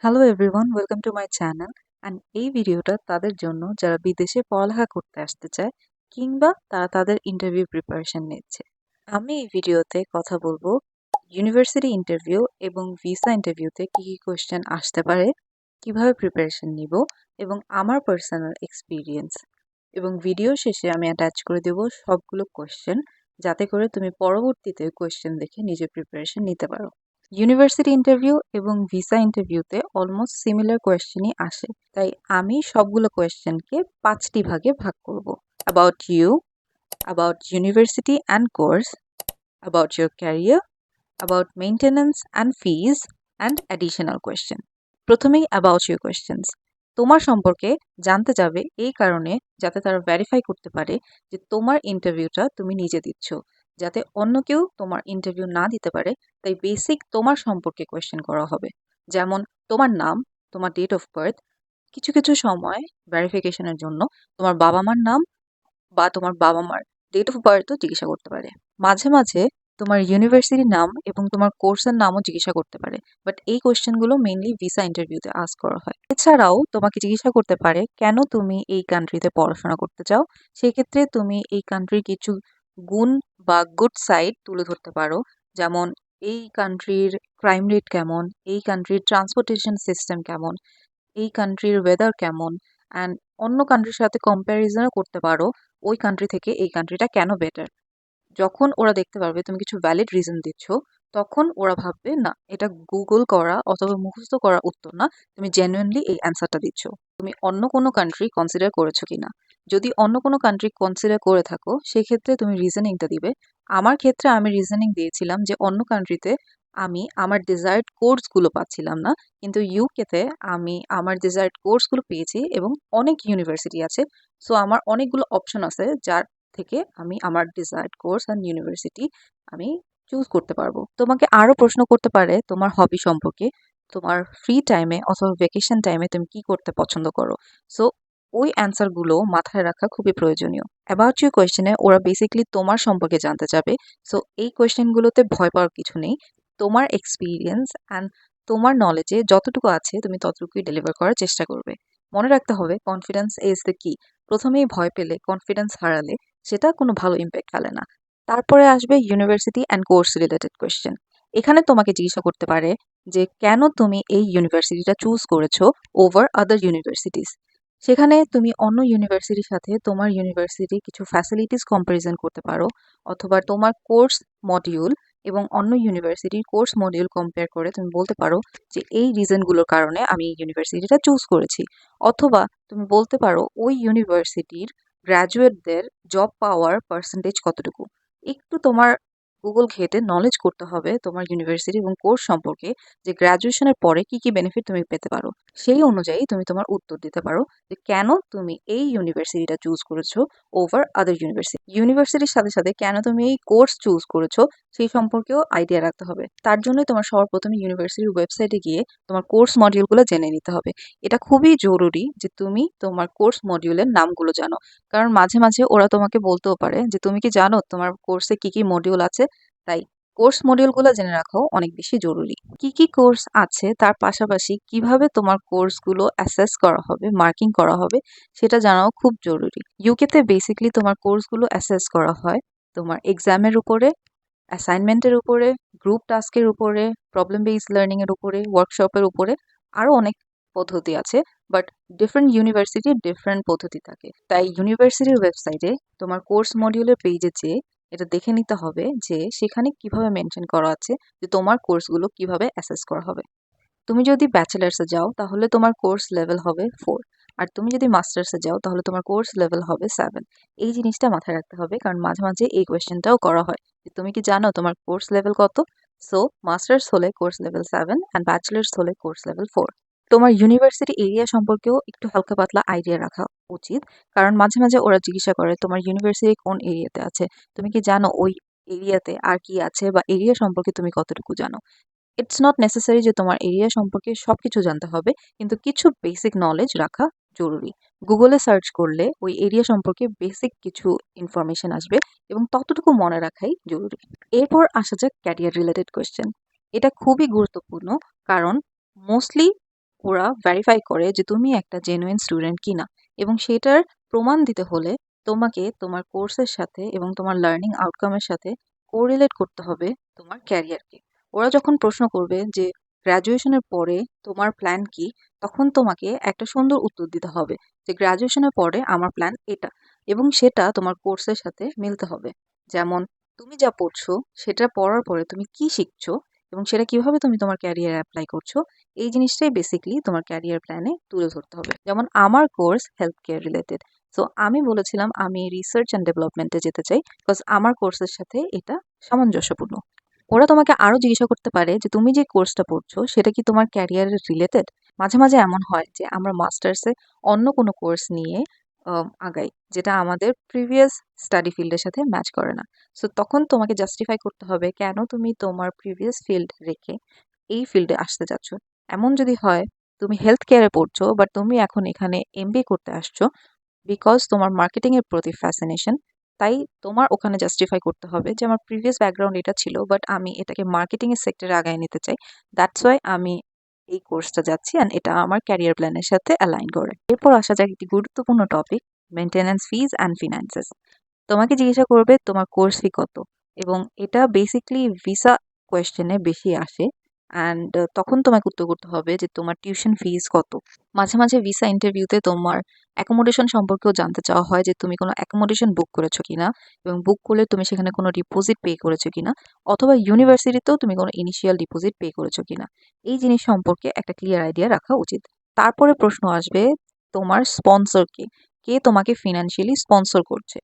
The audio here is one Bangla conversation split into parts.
Hello everyone, welcome to my channel. And এই ভিডিওটা তাদের জন্য যারা বিদেশে পড়ালেখা করতে আসতে চায় কিংবা তারা তাদের ইন্টারভিউ প্রিপারেশন নিচ্ছে। আমি এই ভিডিওতে কথা বলবো ইউনিভার্সিটি ইন্টারভিউ এবং ভিসা ইন্টারভিউতে কী কী কোয়েশ্চেন আসতে পারে, কিভাবে প্রিপারেশন নিব এবং আমার পার্সোনাল এক্সপিরিয়েন্স। এবং ভিডিও শেষে আমি অ্যাটাচ করে দেব সবগুলো কোয়েশ্চেন, যাতে করে তুমি পরবর্তীতে কোয়েশ্চেন দেখে নিজের প্রিপারেশন নিতে পারো। ইউনিভার্সিটি ইন্টারভিউ এবং ভিসা ইন্টারভিউতে অলমোস্ট সিমিলার কোয়েশ্চেনই আসে, তাই আমি সবগুলো কোয়েশ্চেনকে 5টি ভাগে ভাগ করব। About you, about university and course, about your career, about maintenance and fees and additional question. প্রথমেই অ্যাবাউট ইউর কোয়েশ্চেন্স। তোমার সম্পর্কে জানতে যাবে এই কারণে, যাতে তারা ভেরিফাই করতে পারে যে তোমার ইন্টারভিউটা তুমি নিজে দিচ্ছ, যাতে অন্য কেউ তোমার ইন্টারভিউ না দিতে পারে। তাই বেসিক তোমার সম্পর্কে কোয়েশ্চেন করা হবে, যেমন তোমার নাম, তোমার ডেট অফ বার্থ। কিছু কিছু সময় ভেরিফিকেশনের জন্য তোমার বাবা মার নাম বা তোমার বাবা মার ডেট অফ বার্থও জিজ্ঞাসা করতে পারে। মাঝে মাঝে তোমার ইউনিভার্সিটির নাম এবং তোমার কোর্সের নামও জিজ্ঞাসা করতে পারে, বাট এই কোয়েশ্চেনগুলো মেইনলি ভিসা ইন্টারভিউতে আস্ক করা হয়। এছাড়াও তোমাকে জিজ্ঞাসা করতে পারে কেন তুমি এই কান্ট্রিতে পড়াশোনা করতে চাও। সেক্ষেত্রে তুমি এই কান্ট্রির কিছু গুণ বা গুড সাইড তুলে ধরতে পারো, যেমন এই কান্ট্রির ক্রাইম রেট কেমন, এই কান্ট্রির ট্রান্সপোর্টেশন সিস্টেম কেমন, এই কান্ট্রির ওয়েদার কেমন, অ্যান্ড অন্য কান্ট্রির সাথে কম্প্যারিজনও করতে পারো ওই কান্ট্রি থেকে এই কান্ট্রিটা কেন বেটার। যখন ওরা দেখতে পারবে তুমি কিছু ভ্যালিড রিজন দিচ্ছ, তখন ওরা ভাববে না, এটা গুগল করা অথবা মুখস্থ করা উত্তর না, তুমি জেনুইনলি এই অ্যান্সারটা দিচ্ছ। তুমি অন্য কোনো কান্ট্রি কনসিডার করেছো কিনা। যদি অন্য কোনো কান্ট্রি কনসিডার করে থাকো, সেক্ষেত্রে তুমি রিজনিংটা দিবে। আমার ক্ষেত্রে আমি রিজনিং দিয়েছিলাম যে অন্য কান্ট্রিতে আমি আমার ডিজায়ার্ড কোর্সগুলো পাচ্ছিলাম না, কিন্তু ইউকেতে আমি আমার ডিজায়ার্ড কোর্সগুলো পেয়েছি এবং অনেক ইউনিভার্সিটি আছে। সো আমার অনেকগুলো অপশন আছে, যার থেকে আমি আমার ডিজায়ার্ড কোর্স অ্যান্ড ইউনিভার্সিটি আমি চুজ করতে পারবো। তোমাকে আরো প্রশ্ন করতে পারে তোমার হবি সম্পর্কে, তোমার ফ্রি টাইমে অথবা ভেকেশন টাইমে তুমি কি করতে পছন্দ করো। সো ওই অ্যান্সারগুলো মাথায় রাখা খুবই প্রয়োজনীয়। অ্যাবাউট ইউ কোয়েশ্চেনে ওরা বেসিক্যালি তোমার সম্পর্কে জানতে চাবে। সো এই কোয়েশ্চেনগুলোতে ভয় পাওয়ার কিছু নেই। তোমার এক্সপিরিয়েন্স অ্যান্ড তোমার নলেজে যতটুকু আছে তুমি ততটুকুই ডেলিভার করার চেষ্টা করবে। মনে রাখতে হবে কনফিডেন্স ইজ দ্য কি। প্রথমেই ভয় পেলে, কনফিডেন্স হারালে সেটা কোনো ভালো ইম্প্যাক্ট ফেলে না। তারপরে আসবে university and course related question. এখানে তোমাকে জিজ্ঞাসা করতে পারে যে কেন তুমি এই ইউনিভার্সিটিটা চুজ করেছো ওভার আদার ইউনিভার্সিটিস। সেখানে তুমি অন্য ইউনিভার্সিটির সাথে তোমার ইউনিভার্সিটির কিছু ফ্যাসিলিটিস কম্পারিজন করতে পারো, অথবা তোমার কোর্স মডিউল এবং অন্য ইউনিভার্সিটির কোর্স মডিউল কম্পেয়ার করে তুমি বলতে পারো যে এই রিজনগুলোর কারণে আমি এই ইউনিভার্সিটিটা চুজ করেছি। অথবা তুমি বলতে পারো ওই ইউনিভার্সিটির গ্র্যাজুয়েটদের জব পাওয়ার পার্সেন্টেজ কতটুকু। একটু তোমার গুগল ঘেটে নলেজ করতে হবে তোমার ইউনিভার্সিটি এবং কোর্স সম্পর্কে, যে গ্র্যাজুয়েশনের পরে কি কি বেনিফিট তুমি পেতে পারো। সেই অনুযায়ী তুমি তোমার উত্তর দিতে পারো যে কেন তুমি এই ইউনিভার্সিটিটা চুজ করেছো ওভার আদার ইউনিভার্সিটি। ইউনিভার্সিটির সাথে সাথে কেন তুমি এই কোর্স চুজ করেছো সেই সম্পর্কেও আইডিয়া রাখতে হবে। তার জন্যই তোমার সবার প্রথমে ইউনিভার্সিটির ওয়েবসাইটে গিয়ে তোমার কোর্স মডিউলগুলো জেনে নিতে হবে। এটা খুবই জরুরি যে তুমি তোমার কোর্স মডিউলের নামগুলো জানো, কারণ মাঝে মাঝে ওরা তোমাকে বলতেও পারে যে তুমি কি জানো তোমার কোর্সে কি কি মডিউল আছে। তাই কোর্স মডিউলগুলো জেনে রাখাও অনেক বেশি জরুরি। কি কি কোর্স আছে তার পাশাপাশি কিভাবে তোমার কোর্সগুলো অ্যাসেস করা হবে, মার্কিং করা হবে, সেটা জানাও খুব জরুরি। ইউকেতে বেসিক্যালি তোমার কোর্সগুলো অ্যাসেস করা হয় তোমার এক্সামের উপরে, অ্যাসাইনমেন্টের উপরে, গ্রুপ টাস্কের উপরে, প্রবলেম বেসড লার্নিং এর উপরে, ওয়ার্কশপের উপরে। আরো অনেক পদ্ধতি আছে, বাট ডিফারেন্ট ইউনিভার্সিটির ডিফারেন্ট পদ্ধতি থাকে। তাই ইউনিভার্সিটির ওয়েবসাইটে তোমার কোর্স মডিউলের পেজে যেয়ে এটা দেখে নিতে হবে যে সেখানে কিভাবে মেনশন করা আছে যে তোমার কোর্সগুলো কিভাবে অ্যাসেস করা হবে। তুমি যদি ব্যাচেলার্সে যাও তাহলে তোমার কোর্স লেভেল হবে 4, আর তুমি যদি মাস্টার্সে যাও তাহলে তোমার কোর্স লেভেল হবে 7। এই জিনিসটা মাথায় রাখতে হবে, কারণ মাঝে মাঝে এই কোয়েশ্চেনটাও করা হয় যে তুমি কি জানো তোমার কোর্স লেভেল কত। সো মাস্টার্স হলে কোর্স লেভেল 7 অ্যান্ড ব্যাচেলার্স হলে কোর্স লেভেল 4। তোমার ইউনিভার্সিটি এরিয়া সম্পর্কেও একটু হালকা পাতলা আইডিয়া রাখা উচিত, কারণ মাঝে মাঝে ওরা জিজ্ঞাসা করে তোমার ইউনিভার্সিটি কোন এরিয়াতে আছে, তুমি কি জানো ওই এরিয়াতে আর কি আছে, বা এরিয়া সম্পর্কে তুমি কতটুকু জানো। ইটস নট নেসেসারি যে তোমার এরিয়া সম্পর্কে সবকিছু জানতে হবে, কিন্তু কিছু বেসিক নলেজ রাখা জরুরি। গুগলে সার্চ করলে ওই এরিয়া সম্পর্কে বেসিক কিছু ইনফরমেশন আসবে এবং ততটুকু মনে রাখাই জরুরি। এরপর আসা যাক ক্যারিয়ার রিলেটেড কোয়েশ্চেন। এটা খুবই গুরুত্বপূর্ণ, কারণ মোস্টলি ওরা ভেরিফাই করে যে তুমি একটা জেনুইন স্টুডেন্ট কিনা, এবং সেটার প্রমাণ দিতে হলে তোমাকে তোমার কোর্সের সাথে এবং তোমার লার্নিং আউটকামের সাথে কোরিলেট করতে হবে তোমার ক্যারিয়ারকে। ওরা যখন প্রশ্ন করবে যে গ্র্যাজুয়েশনের পরে তোমার প্ল্যান কি, তখন তোমাকে একটা সুন্দর উত্তর দিতে হবে যে গ্র্যাজুয়েশনের পরে আমার প্ল্যান এটা, এবং সেটা তোমার কোর্সের সাথে মিলতে হবে। যেমন তুমি যা পড়ছো সেটা পড়ার পরে তুমি কি শিখছো এবং সেটা কিভাবে তুমি তোমার ক্যারিয়ারে অ্যাপ্লাই করছো, এই জিনিসটাই বেসিক্যালি তোমার ক্যারিয়ার প্ল্যানে তুলে ধরতে হবে। যেমন আমার course health care related, so আমি বলেছিলাম আমি রিসার্চ অ্যান্ড ডেভেলপমেন্টে যেতে চাই, বিকজ আমার কোর্সের সাথে এটা সামঞ্জস্যপূর্ণ। ওরা তোমাকে আরো জিজ্ঞাসা করতে পারে যে তুমি যে কোর্সটা পড়ছো সেটা কি তোমার ক্যারিয়ারের রিলেটেড। মাঝে মাঝে এমন হয় যে আমরা মাস্টার্সে অন্য কোনো কোর্স নিয়ে আগাই যেটা আমাদের প্রিভিয়াস স্টাডি ফিল্ডের সাথে ম্যাচ করে না। সো তখন তোমাকে জাস্টিফাই করতে হবে কেন তুমি তোমার প্রিভিয়াস ফিল্ড রেখে এই ফিল্ডে আসতে যাচ্ছ। এমন যদি হয় তুমি হেলথ কেয়ারে পড়ছো বাট তুমি এখন এখানে এমবিএ করতে আসছো বিকজ তোমার মার্কেটিং এর প্রতি ফ্যাসিনেশন, তাই তোমার ওখানে জাস্টিফাই করতে হবে যে আমার প্রিভিয়াস ব্যাকগ্রাউন্ড এটা ছিল বাট আমি এটাকে মার্কেটিং এর সেক্টরে আগায় নিতে চাই, দ্যাটস ওয়াই আমি এই কোর্সটা যাচ্ছি অ্যান্ড এটা আমার ক্যারিয়ার প্ল্যানের সাথে অ্যালাইন করে। এরপর আসা যাক একটি গুরুত্বপূর্ণ টপিক, মেনটেন্যান্স ফিজ অ্যান্ড ফিনান্সেস। তোমাকে জিজ্ঞাসা করবে তোমার কোর্স ফি কত, এবং এটা বেসিকলি ভিসা কোয়েশ্চেনে বেশি আসে। অ্যান্ড তখন তোমাকে উত্তর করতে হবে যে তোমার টিউশন ফিজ কত। মাঝে মাঝে ভিসা ইন্টারভিউতে তোমার অ্যাকোমোডেশন সম্পর্কেও জানতে চাওয়া হয় যে তুমি কোনো অ্যাকোমোডেশন বুক করেছো কিনা, এবং বুক করলে তুমি সেখানে কোনো ডিপোজিট পে করেছো কিনা, অথবা ইউনিভার্সিটিতেও তুমি কোনো ইনিশিয়াল ডিপোজিট পে করেছো কিনা। এই জিনিস সম্পর্কে একটা ক্লিয়ার আইডিয়া রাখা উচিত। তারপরে প্রশ্ন আসবে তোমার স্পন্সর কে, কে তোমাকে ফিনান্সিয়ালি স্পন্সর করছে।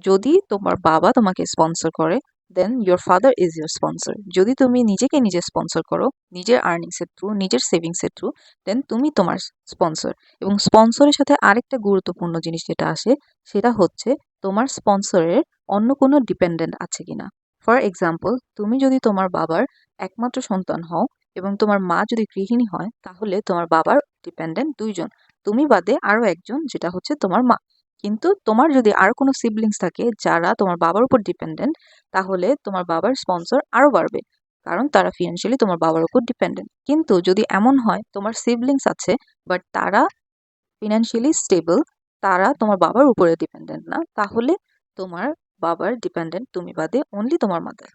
যদি তোমার বাবা তোমাকে স্পন্সর করে, then your father is your sponsor. যদি তুমি নিজেকে নিজে স্পন্সর করো, নিজের আর্নিংসের থ্রু, নিজের সেভিংসের থ্রু, দেন তুমি তোমার স্পন্সর। এবং স্পন্সরের সাথে আরেকটা গুরুত্বপূর্ণ জিনিস যেটা আসে সেটা হচ্ছে তোমার স্পন্সরের অন্য কোনো ডিপেন্ডেন্ট আছে কিনা। ফর এক্সাম্পল, তুমি যদি তোমার বাবার একমাত্র সন্তান হও এবং তোমার মা যদি গৃহিণী হয়, তাহলে তোমার বাবার ডিপেন্ডেন্ট দুইজন, তুমি বাদে আরো একজন, যেটা হচ্ছে তোমার মা। কিন্তু তোমার যদি আরো কোনো সিবলিংস থাকে যারা তোমার বাবার উপর ডিপেন্ডেন্ট, তাহলে তোমার বাবার স্পন্সর আরো বাড়বে, কারণ তারা ফিনান্সিয়ালি তোমার বাবার উপর ডিপেন্ডেন্ট। কিন্তু যদি এমন হয় তোমার সিবলিংস আছে বাট তারা ফিনান্সিয়ালি স্টেবল, তারা তোমার বাবার উপরে ডিপেন্ডেন্ট না, তাহলে তোমার বাবার ডিপেন্ডেন্ট তুমি বাদে অনলি তোমার মাদার।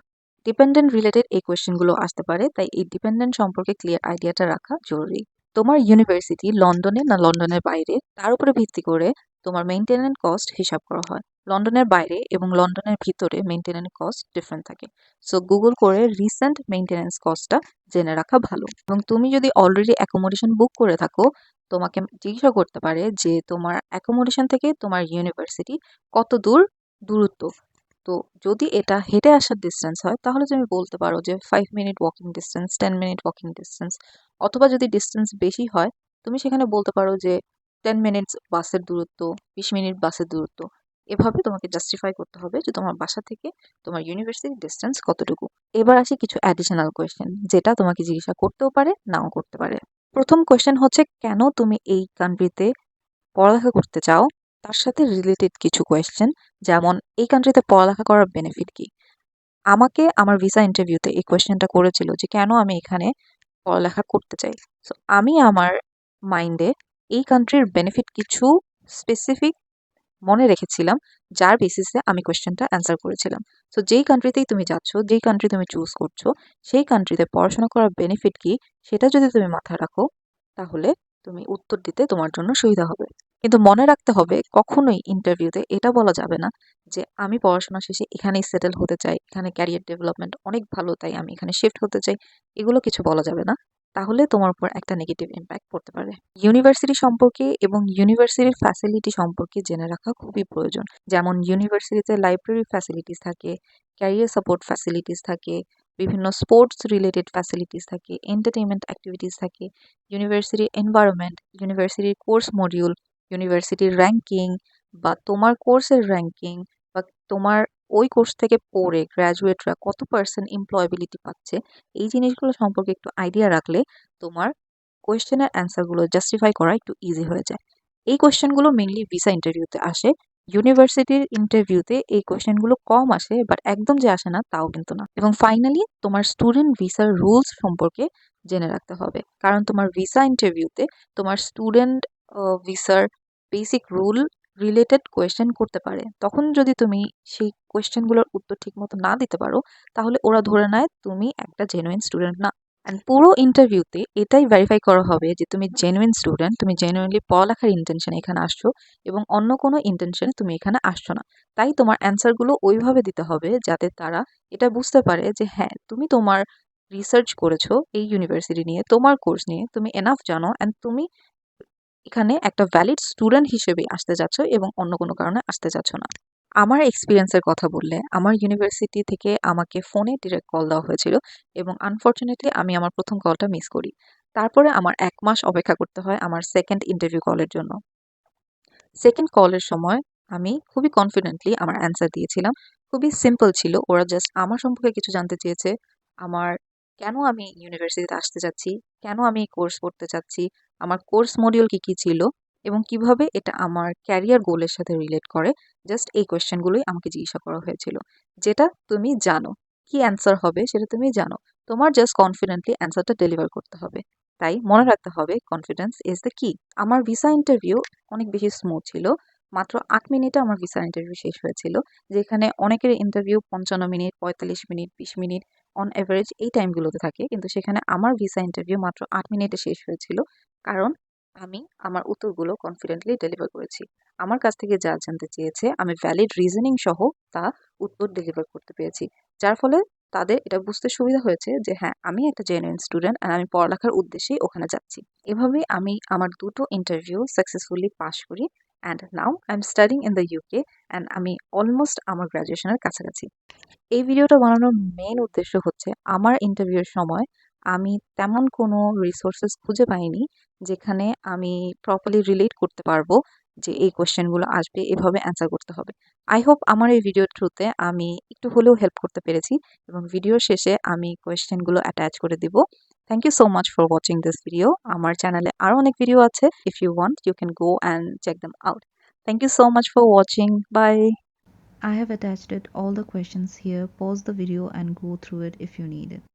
ডিপেন্ডেন্ট রিলেটেড এই কোয়েশ্চেনগুলো আসতে পারে, তাই এই ডিপেন্ডেন্ট সম্পর্কে ক্লিয়ার আইডিয়াটা রাখা জরুরি। তোমার ইউনিভার্সিটি লন্ডনে না লন্ডনের বাইরে, তার উপরে ভিত্তি করে তোমার মেইনটেনেন্স কস্ট হিসাব করা হয়। লন্ডনের বাইরে এবং লন্ডনের ভিতরে মেইনটেনেন্স কস্ট ডিফারেন্ট থাকে। সো গুগল করে রিসেন্ট মেইনটেনেন্স কস্টটা জেনে রাখা ভালো। এবং তুমি যদি অলরেডি অ্যাকোমোডেশন বুক করে থাকো, তোমাকে জিজ্ঞাসা করতে পারে যে তোমার অ্যাকোমোডেশন থেকে তোমার ইউনিভার্সিটি কত দূর দূরত্ব। তো যদি এটা হেঁটে আসার ডিস্টেন্স হয় তাহলে তুমি বলতে পারো যে 5 minute walking distance, 10 minute walking distance. অথবা যদি ডিস্টেন্স বেশি হয়, তুমি সেখানে বলতে পারো যে 10 মিনিটস বাসের দূরত্ব, 20 মিনিট বাসের দূরত্ব। এভাবে তোমাকে জাস্টিফাই করতে হবে যে তোমার বাসা থেকে তোমার ইউনিভার্সিটির ডিস্টেন্স কতটুকু। এবার আসি কিছু অ্যাডিশনাল কোয়েশ্চেন যেটা তোমাকে জিজ্ঞাসা করতেও পারে, নাও করতে পারে। প্রথম কোয়েশ্চেন হচ্ছে কেন তুমি এই কান্ট্রিতে পড়ালেখা করতে চাও, তার সাথে রিলেটেড কিছু কোয়েশ্চেন, যেমন এই কান্ট্রিতে পড়ালেখা করার বেনিফিট কি। আমাকে আমার ভিসা ইন্টারভিউতে এই কোয়েশ্চেনটা করেছিল যে কেন আমি এখানে পড়ালেখা করতে চাই। সো আমি আমার মাইন্ডে এই কান্ট্রির বেনিফিট কিছু স্পেসিফিক মনে রেখেছিলাম, যার বেসিসে আমি কোয়েশ্চেনটা অ্যান্সার করেছিলাম। সো যেই কান্ট্রিতেই তুমি যাচ্ছ, যেই কান্ট্রি তুমি চুজ করছো, সেই কান্ট্রিতে পড়াশোনা করার বেনিফিট কি সেটা যদি তুমি মাথায় রাখো, তাহলে তুমি উত্তর দিতে তোমার জন্য সুবিধা হবে। কিন্তু মনে রাখতে হবে কখনোই ইন্টারভিউতে এটা বলা যাবে না যে আমি পড়াশোনা শেষে এখানেই সেটেল হতে চাই, এখানে ক্যারিয়ার ডেভেলপমেন্ট অনেক ভালো তাই আমি এখানে শিফট হতে চাই, এগুলো কিছু বলা যাবে না। তাহলে তোমার উপর একটা নেগেটিভ ইম্প্যাক্ট পড়তে পারে। ইউনিভার্সিটি সম্পর্কে এবং ইউনিভার্সিটির ফ্যাসিলিটি সম্পর্কে জেনে রাখা খুবই প্রয়োজন। যেমন ইউনিভার্সিটিতে লাইব্রেরি ফ্যাসিলিটিস থাকে, ক্যারিয়ার সাপোর্ট ফ্যাসিলিটিস থাকে, বিভিন্ন স্পোর্টস রিলেটেড ফ্যাসিলিটিস থাকে, এন্টারটেইনমেন্ট অ্যাক্টিভিটিস থাকে, ইউনিভার্সিটির এনভায়রনমেন্ট, ইউনিভার্সিটির কোর্স মডিউল, ইউনিভার্সিটির র্যাঙ্কিং বা তোমার কোর্সের র্যাঙ্কিং, বা তোমার ওই কোর্স থেকে পড়ে গ্র্যাজুয়েটরা কত পার্সেন্ট এমপ্লয়াবিলিটি পাচ্ছে, এই জিনিসগুলো সম্পর্কে একটু আইডিয়া রাখলে তোমার কোয়েশ্চেনের অ্যান্সারগুলো জাস্টিফাই করা একটু ইজি হয়ে যায়। এই কোয়েশ্চেনগুলো মেইনলি ভিসা ইন্টারভিউতে আসে, ইউনিভার্সিটির ইন্টারভিউতে এই কোয়েশ্চেনগুলো কম আসে, বাট একদম যে আসে না তাও কিন্তু না। এবং ফাইনালি তোমার স্টুডেন্ট ভিসার রুলস সম্পর্কে জেনে রাখতে হবে, কারণ তোমার ভিসা ইন্টারভিউতে তোমার স্টুডেন্ট ভিসার বেসিক রুল রিলেটেড কোয়েশ্চেন করতে পারে। তখন যদি তুমি সেই কোয়েশ্চেনগুলোর উত্তর ঠিকমতো না দিতে পারো, তাহলে ওরা ধরে নেয় তুমি একটা জেনুইন স্টুডেন্ট না। অ্যান্ড পুরো ইন্টারভিউতে এটাই ভেরিফাই করা হবে যে তুমি জেনুইন স্টুডেন্ট, তুমি জেনুইনলি পড়ালেখার ইন্টেনশনে এখানে আসছো এবং অন্য কোনো ইন্টেনশনে তুমি এখানে আসছো না। তাই তোমার অ্যান্সারগুলো ওইভাবে দিতে হবে যাতে তারা এটা বুঝতে পারে যে হ্যাঁ, তুমি তোমার রিসার্চ করেছো এই ইউনিভার্সিটি নিয়ে, তোমার কোর্স নিয়ে, তুমি এনাফ জানো অ্যান্ড তুমি এখানে একটা ভ্যালিড স্টুডেন্ট হিসেবে আসতে যাচ্ছ এবং অন্য কোনো কারণে আসতে যাচ্ছ না। আমার এক্সপিরিয়েন্সের কথা বললে, আমার ইউনিভার্সিটি থেকে আমাকে ফোনে ডিরেক্ট কল দেওয়া হয়েছিল এবং আনফরচুনেটলি আমি আমার প্রথম কলটা মিস করি। তারপরে আমার ১ মাস অপেক্ষা করতে হয় আমার সেকেন্ড ইন্টারভিউ কলের জন্য। সেকেন্ড কলের সময় আমি খুবই কনফিডেন্টলি আমার অ্যান্সার দিয়েছিলাম। খুবই সিম্পল ছিল। ওরা জাস্ট আমার সম্পর্কে কিছু জানতে চেয়েছে। আমার কেন আমি ইউনিভার্সিটিতে আসতে চাচ্ছি, কেন আমি এই কোর্স করতে চাচ্ছি, আমার কোর্স মডিউল কি ছিল এবং কিভাবে এটা আমার ক্যারিয়ার গোলের সাথে রিলেট করে। জাস্ট এই কোয়েশ্চেনগুলোই আমাকে জিজ্ঞাসা করা হয়েছিল। যেটা তুমি জানো। কি অ্যান্সার হবে সেটা তুমি জানো। তোমার জাস্ট কনফিডেন্টলি অ্যান্সারটা ডেলিভার করতে হবে। তাই মনে রাখতে হবে কনফিডেন্স ইজ দ্য কি। আমার ভিসা ইন্টারভিউ অনেক বেশি স্মুথ ছিল। মাত্র ৮ মিনিটে আমার ভিসা ইন্টারভিউ শেষ হয়েছিল। যেখানে অনেকের interview ৫৫ minute, ৪৫ minute, ২০ minute on average এই টাইমগুলোতে থাকে। কিন্তু সেখানে আমার ভিসা ইন্টারভিউ মাত্র ৮ মিনিটে শেষ হয়েছিল। কারণ আমি আমার উত্তরগুলো কনফিডেন্টলি ডেলিভার করেছি। আমার কাছ থেকে যা জানতে চেয়েছে আমি ভ্যালিড রিজনিং সহ তা উত্তর ডেলিভার করতে পেরেছি। যার ফলে তাদের এটা বুঝতে সুবিধা হয়েছে যে হ্যাঁ, আমি একটা জেনুইন স্টুডেন্ট অ্যান্ড আমি পড়ালেখার উদ্দেশ্যেই ওখানে যাচ্ছি। এভাবেই আমি আমার ২ টো ইন্টারভিউ সাকসেসফুলি পাস করি and now I am studying in the UK and আমি অলমোস্ট আমার গ্র্যাজুয়েশনের কাছাকাছি। এই ভিডিওটা বানানোর মেইন উদ্দেশ্য হচ্ছে আমার ইন্টারভিউয়ের সময় আমি তেমন কোনো রিসোর্সেস খুঁজে পাইনি যেখানে আমি প্রপারলি রিলেট করতে পারবো যে এই কোয়েশ্চেনগুলো আসবে, এভাবে অ্যান্সার করতে হবে। আই হোপ আমার এই ভিডিওর থ্রুতে আমি একটু হলেও হেল্প করতে পেরেছি এবং ভিডিওর শেষে আমি কোয়েশ্চেনগুলো অ্যাটাচ করে দিব। Thank you so much for watching this video. আমার চ্যানেলে আরও অনেক ভিডিও আছে। If you want you can go and check them out. Thank you so much for watching. Bye. I have attached it all the questions here. Pause the video and go through it if you need it.